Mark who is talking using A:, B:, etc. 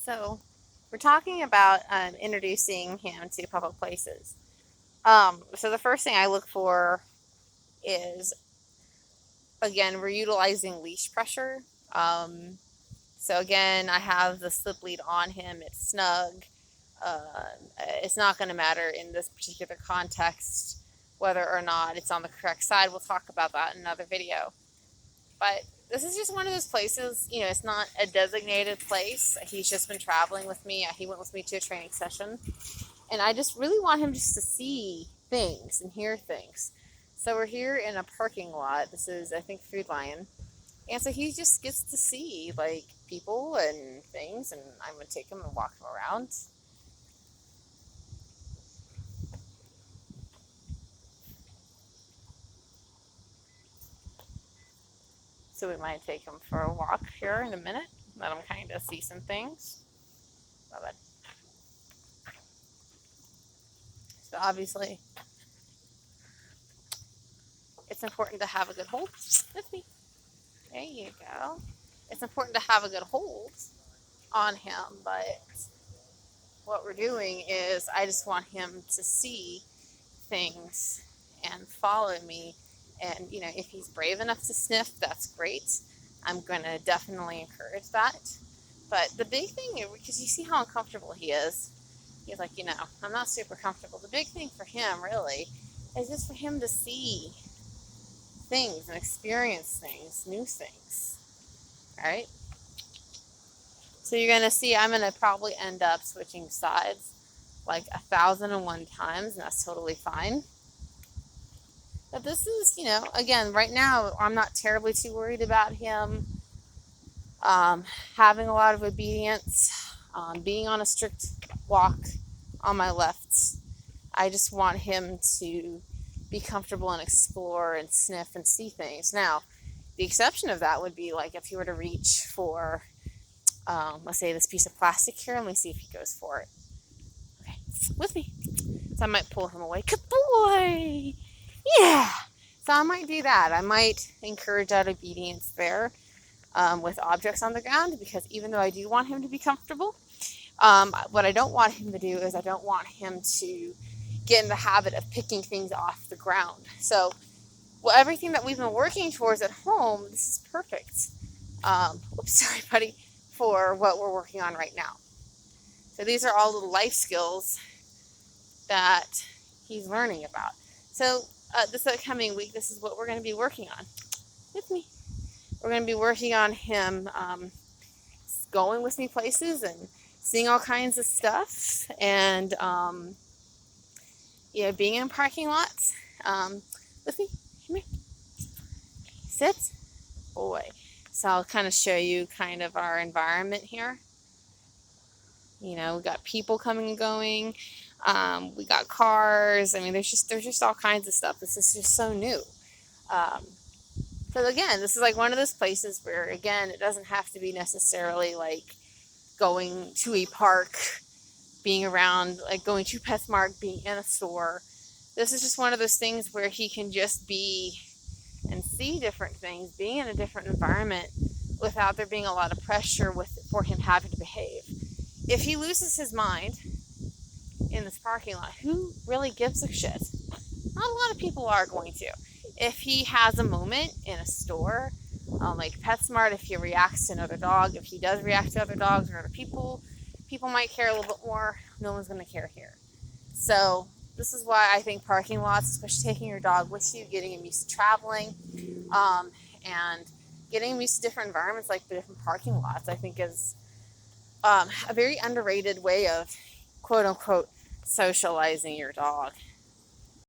A: So we're talking about introducing him to public places. So the first thing I look for is, again, we're utilizing leash pressure. So again, I have the slip lead on him. It's snug. It's not going to matter in this particular context whether or not it's on the correct side. We'll talk about that in another video. But this is just one of those places, it's not a designated place. He's just been traveling with me. He went with me to a training session. And I just really want him just to see things and hear things. So we're here in a parking lot. This is, I think, Food Lion. And so he just gets to see, people and things. And I'm going to take him and walk him around. So we might take him for a walk here in a minute. Let him kind of see some things. Love it. So obviously, it's important to have a good hold. With me. There you go. It's important to have a good hold on him, but what we're doing is I just want him to see things and follow me. And, if he's brave enough to sniff, that's great. I'm going to definitely encourage that. But the big thing, because you see how uncomfortable he is, he's like, I'm not super comfortable. The big thing for him, really, is just for him to see things and experience things, new things. All right? So you're going to see I'm going to probably end up switching sides 1,001 times, and that's totally fine. But this is, again, right now, I'm not terribly too worried about him having a lot of obedience, being on a strict walk on my left. I just want him to be comfortable and explore and sniff and see things. Now, the exception of that would be if he were to reach for, let's say, this piece of plastic here, and let me see if he goes for it. Okay, with me. So I might pull him away. Good boy! Yeah! So I might do that. I might encourage that obedience there with objects on the ground, because even though I do want him to be comfortable, what I don't want him to do is I don't want him to get in the habit of picking things off the ground. So everything that we've been working towards at home, this is perfect. Sorry, buddy, for what we're working on right now. So these are all little life skills that he's learning about. So this upcoming week, this is what we're going to be working on. With me. We're going to be working on him going with me places and seeing all kinds of stuff, and being in parking lots. With me. Come here. Sit. Boy. So I'll kind of show you kind of our environment here. We got people coming and going. We got cars. I mean, there's just all kinds of stuff. This is just so new. So again, this is one of those places where, again, it doesn't have to be necessarily going to a park, being around, going to PetSmart, being in a store. This is just one of those things where he can just be and see different things, being in a different environment without there being a lot of pressure for him having to behave. If he loses his mind in this parking lot, who really gives a shit? Not a lot of people are going to. If he has a moment in a store, like PetSmart, if he reacts to another dog, if he does react to other dogs or other people, people might care a little bit more. No one's going to care here. So this is why I think parking lots, especially taking your dog with you, getting him used to traveling, and getting him used to different environments like the different parking lots, I think is a very underrated way of, quote unquote, socializing your dog.